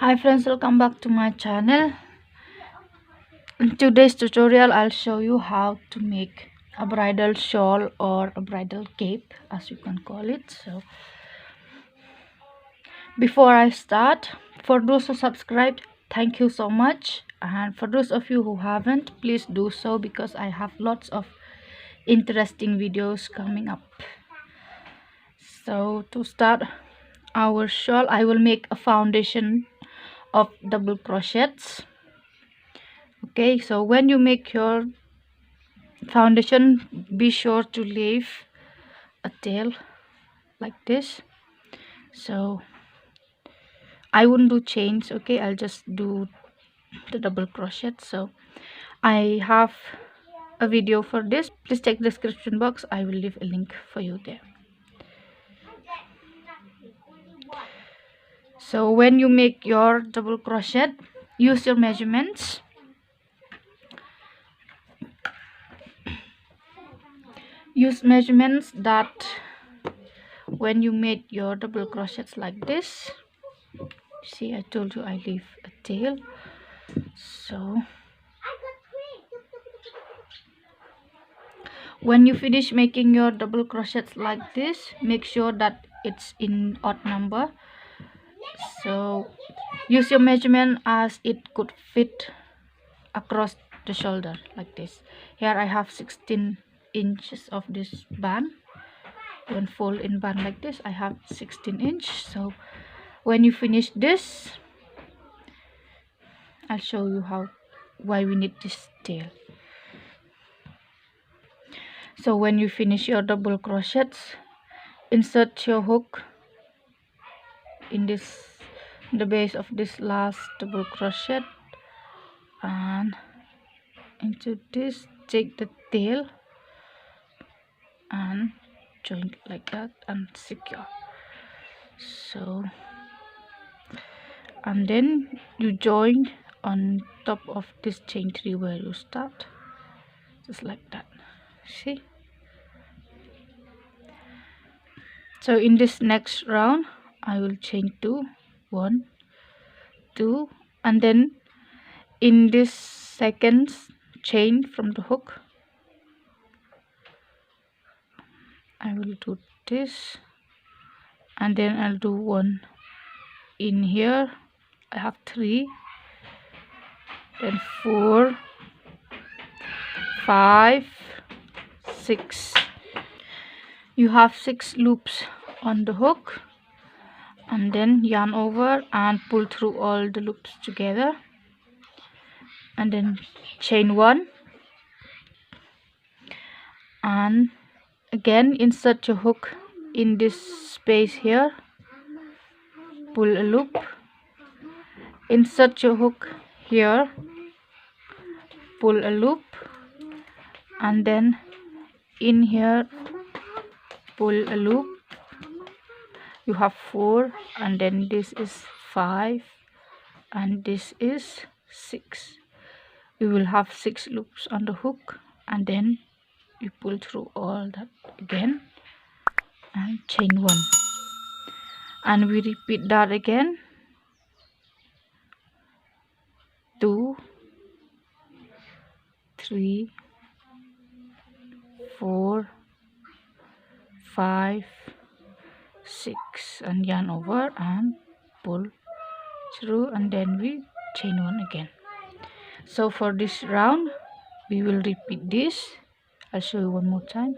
Hi friends, welcome back to my channel. In today's tutorial I'll show you how to make a bridal shawl or a bridal cape, as you can call it. So before I start, for those who subscribed, thank you so much, and for those of you who haven't, please do so, because I have lots of interesting videos coming up. So to start our shawl, I will make a foundation of double crochets. Okay, so when you make your foundation, be sure to leave a tail like this. So I won't do chains, okay, I'll just do the double crochet. So I have a video for this. Please check the description box, I will leave a link for you there. So when you make your double crochet, use your measurements. Use measurements that when you make your double crochets like this, see, I told you I leave a tail. So when you finish making your double crochets like this, make sure that it's in odd number. So use your measurement as it could fit across the shoulder like this. Here I have 16 inches of this band. When fold in band like this, I have 16 inch. So when you finish this, I'll show you why we need this tail. So when you finish your double crochets, insert your hook in the base of this last double crochet, and into this take the tail and join like that and secure. So and then you join on top of this chain 3 where you start, just like that. See, so in this next round I will chain 2, 1, 2, and then in this second chain from the hook I will do this, and then I'll do 1 in here. I have 3, then 4, 5, 6. You have 6 loops on the hook, and then yarn over and pull through all the loops together, and then chain 1, and again insert your hook in this space here, pull a loop, insert your hook here, pull a loop, and then in here pull a loop. You have 4, and then this is 5, and this is 6. You will have 6 loops on the hook, and then you pull through all that again and chain 1, and we repeat that again. 2, 3, 4, 5, 6, and yarn over and pull through, and then we chain 1 again. So for this round we will repeat this. I'll show you one more time.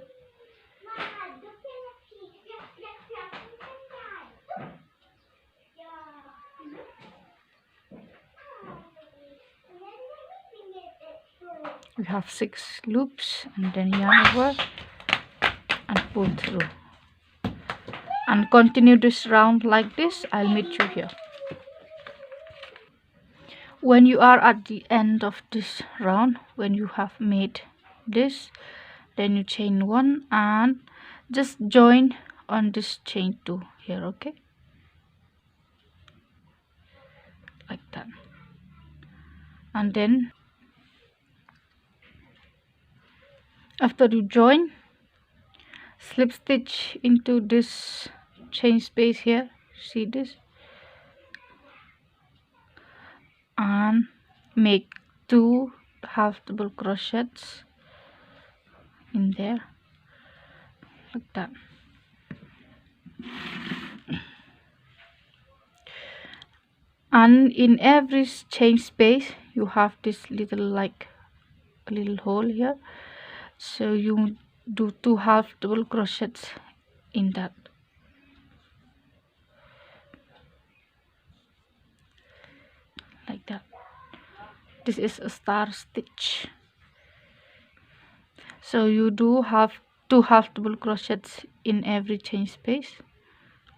We have 6 loops, and then yarn over and pull through, and continue this round like this. I'll meet you here. When you are at the end of this round, when you have made this, then you chain 1 and just join on this chain 2 here, okay, like that. And then after you join, slip stitch into this chain space here, see this, and make 2 half double crochets in there like that. And in every chain space you have this little, like a little hole here, so you do 2 half double crochets in that. Like that. This is a star stitch. So you do have 2 half double crochets in every chain space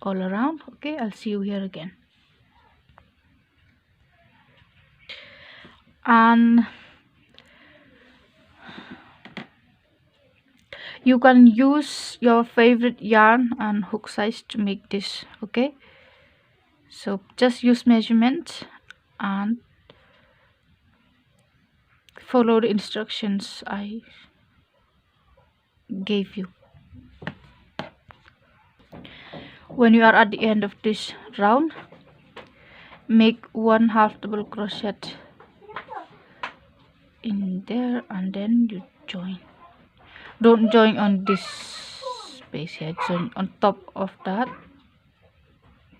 all around. Okay, I'll see you here again. And you can use your favorite yarn and hook size to make this. Okay, so just use measurements and follow the instructions I gave you. When you are at the end of this round, make 1 half double crochet in there and then you join. Don't join on this space here, join on top of that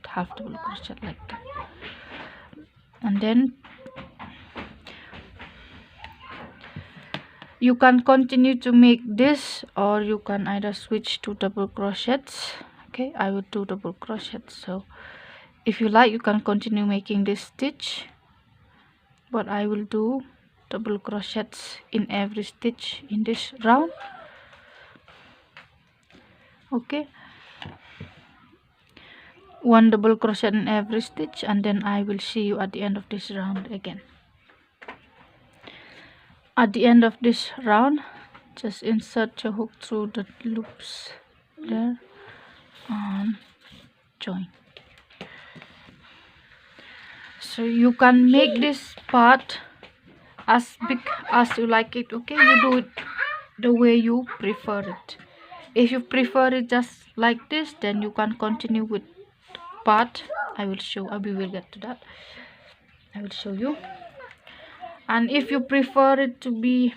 half double crochet like that. And then you can continue to make this, or you can either switch to double crochets. Okay, I will do double crochets, so if you like you can continue making this stitch, but I will do double crochets in every stitch in this round. Okay, 1 double crochet in every stitch, and then I will see you at the end of this round again. At the end of this round, just insert your hook through the loops there and join. So you can make this part as big as you like it. Okay, you do it the way you prefer it. If you prefer it just like this, then you can continue with part. We will get to that. I will show you. And if you prefer it to be,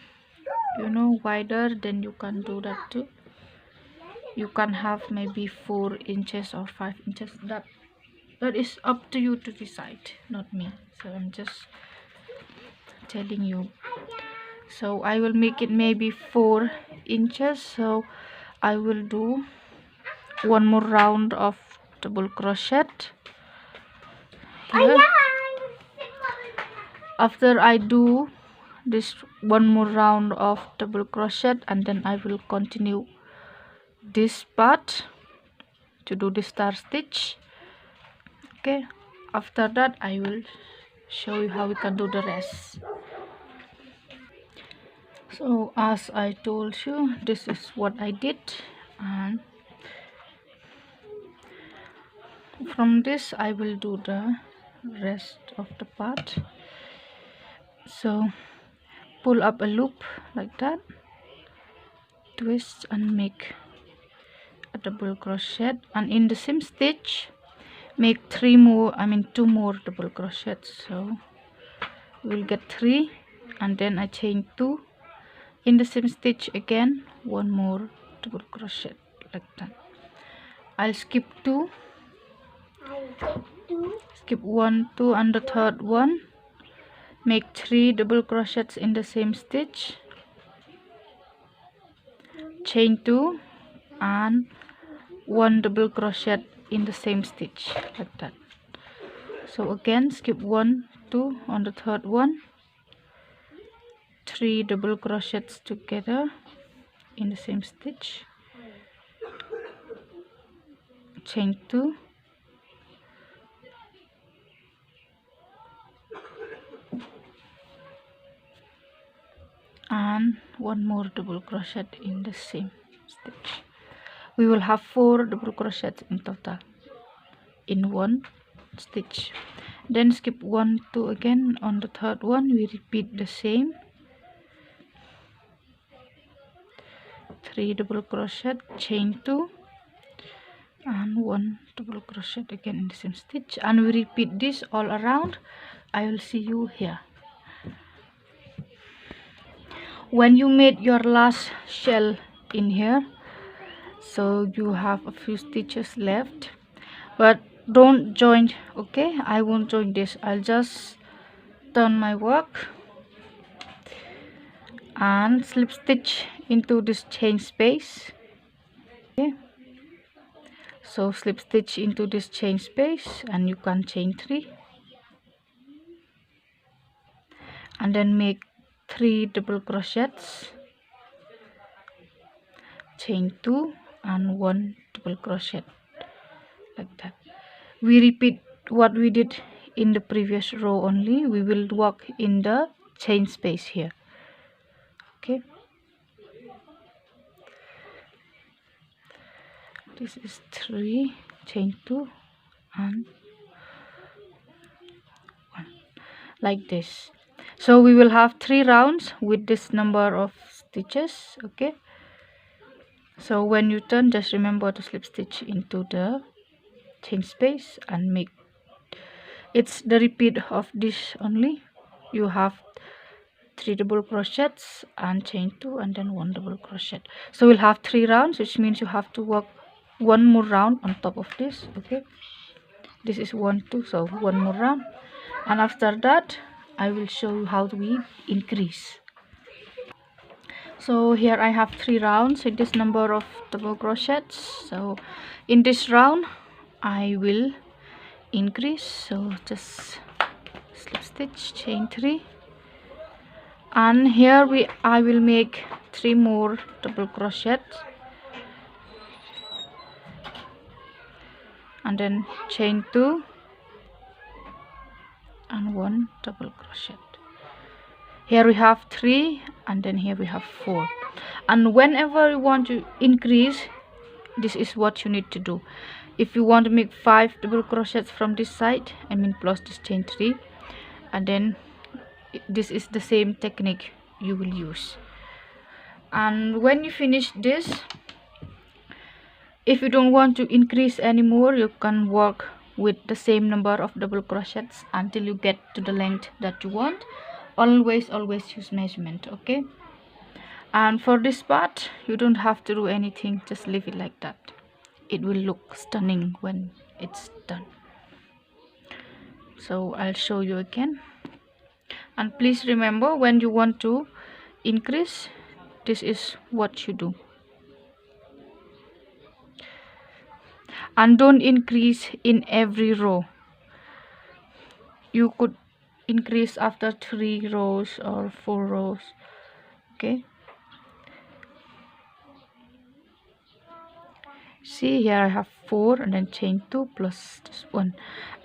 wider, then you can do that too. You can have maybe 4 inches or 5 inches. That is up to you to decide, not me. So I'm just telling you. So I will make it maybe 4 inches. So I will do 1 more round of double crochet here. After I do this 1 more round of double crochet, and then I will continue this part to do the star stitch. Okay, after that I will show you how we can do the rest. So as I told you, this is what I did, and from this I will do the rest of the part. So pull up a loop like that, twist and make a double crochet, and in the same stitch make 2 more double crochets. So we'll get 3, and then I chain 2 in the same stitch again, 1 more double crochet like that. I'll skip 2, skip 1, 2, and the third one, make 3 double crochets in the same stitch, chain 2 and 1 double crochet in the same stitch like that. So again, skip 1, 2 on the third one, 3 double crochets together in the same stitch, chain 2, and 1 more double crochet in the same stitch. We will have 4 double crochets in total in 1 stitch. Then skip 1, 2 again on the third one. We repeat the same, 3 double crochet, chain 2 and 1 double crochet again in the same stitch, and we repeat this all around I will see you here. When you made your last shell in here, so you have a few stitches left, but don't join. Okay, I won't join this. I'll just turn my work and slip stitch into this chain space. Okay, so slip stitch into this chain space, and you can chain 3 and then make 3 double crochets, chain 2 and 1 double crochet, like that. We repeat what we did in the previous row only. We will work in the chain space here. Okay, this is 3, chain 2 and 1, like this. So we will have 3 rounds with this number of stitches. Okay, so when you turn, just remember to slip stitch into the chain space and make it's the repeat of this only. You have 3 double crochets and chain 2 and then 1 double crochet. So we'll have 3 rounds, which means you have to work 1 more round on top of this. Okay, this is 1 2, so 1 more round, and after that I will show you how we increase. So here I have 3 rounds with this number of double crochets. So in this round I will increase, so just slip stitch, chain 3, and here I will make 3 more double crochets and then chain 2 and 1 double crochet. Here we have 3 and then here we have 4, and whenever you want to increase, this is what you need to do. If you want to make 5 double crochets from this side, I mean plus this chain 3, and then this is the same technique you will use. And when you finish this, if you don't want to increase anymore, you can work with the same number of double crochets until you get to the length that you want. Always use measurement. Okay, and for this part you don't have to do anything, just leave it like that. It will look stunning when it's done. So I'll show you again, and please remember, when you want to increase, this is what you do. And don't increase in every row. You could increase after 3 rows or 4 rows. Okay, see here I have 4 and then chain 2 plus this 1,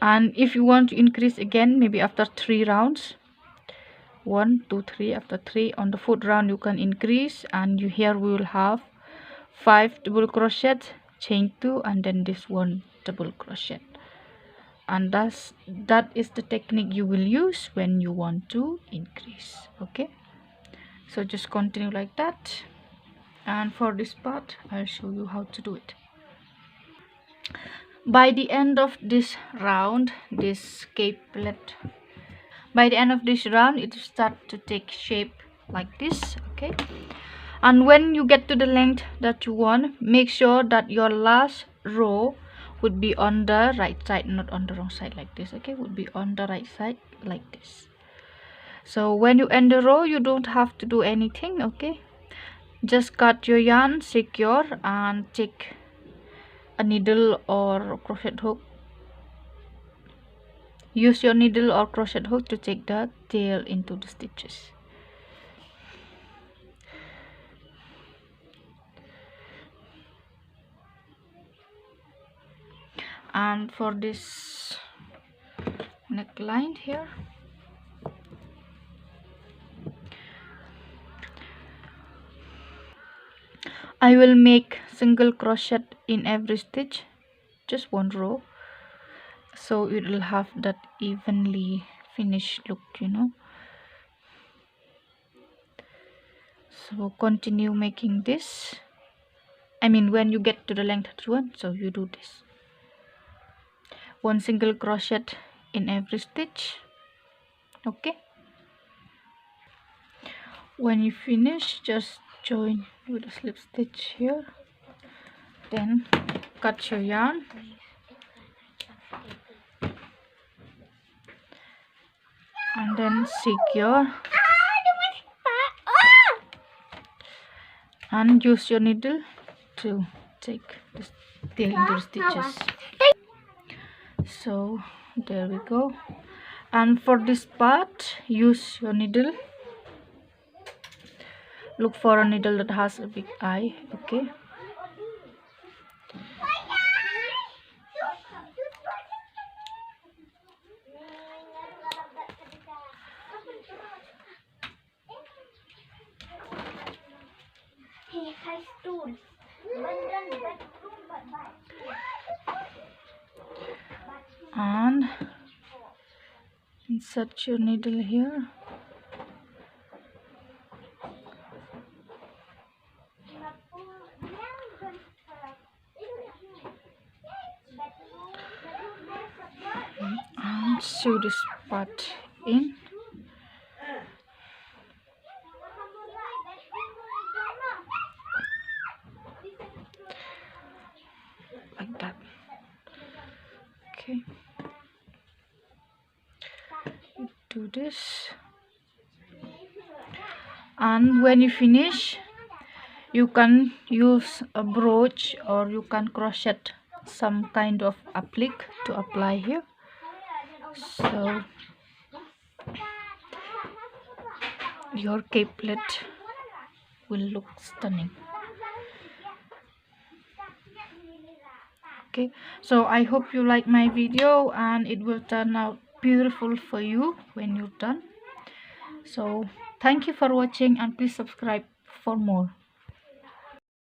and if you want to increase again, maybe after 3 rounds, 1 2 3, after 3, on the 4th round you can increase, and here we will have 5 double crochet, chain 2 and then this 1 double crochet, and that is the technique you will use when you want to increase. Okay, so just continue like that, and for this part I'll show you how to do it. By the end of this round, this capelet, by the end of this round, it start to take shape like this. Okay, and when you get to the length that you want, make sure that your last row would be on the right side, not on the wrong side like this. Okay, would be on the right side like this. So when you end the row, you don't have to do anything. Okay, just cut your yarn secure and take a needle or crochet hook. Use your needle or crochet hook to take the tail into the stitches. And for this neckline here, I will make single crochet in every stitch, just 1 row, so it will have that evenly finished look, you know. So continue making this, I mean when you get to the length that you want, so you do this. 1 single crochet in every stitch, Okay, when you finish, just join with a slip stitch here, then cut your yarn and then secure and use your needle to take the little stitches. So there we go. And for this part, use your needle. Look for a needle that has a big eye. Okay, and insert your needle here. And sew this part in. Like that. Okay, do this, and when you finish, you can use a brooch or you can crochet some kind of applique to apply here. So your capelet will look stunning. Okay, so I hope you like my video and it will turn out beautiful for you when you're done. So thank you for watching and please subscribe for more.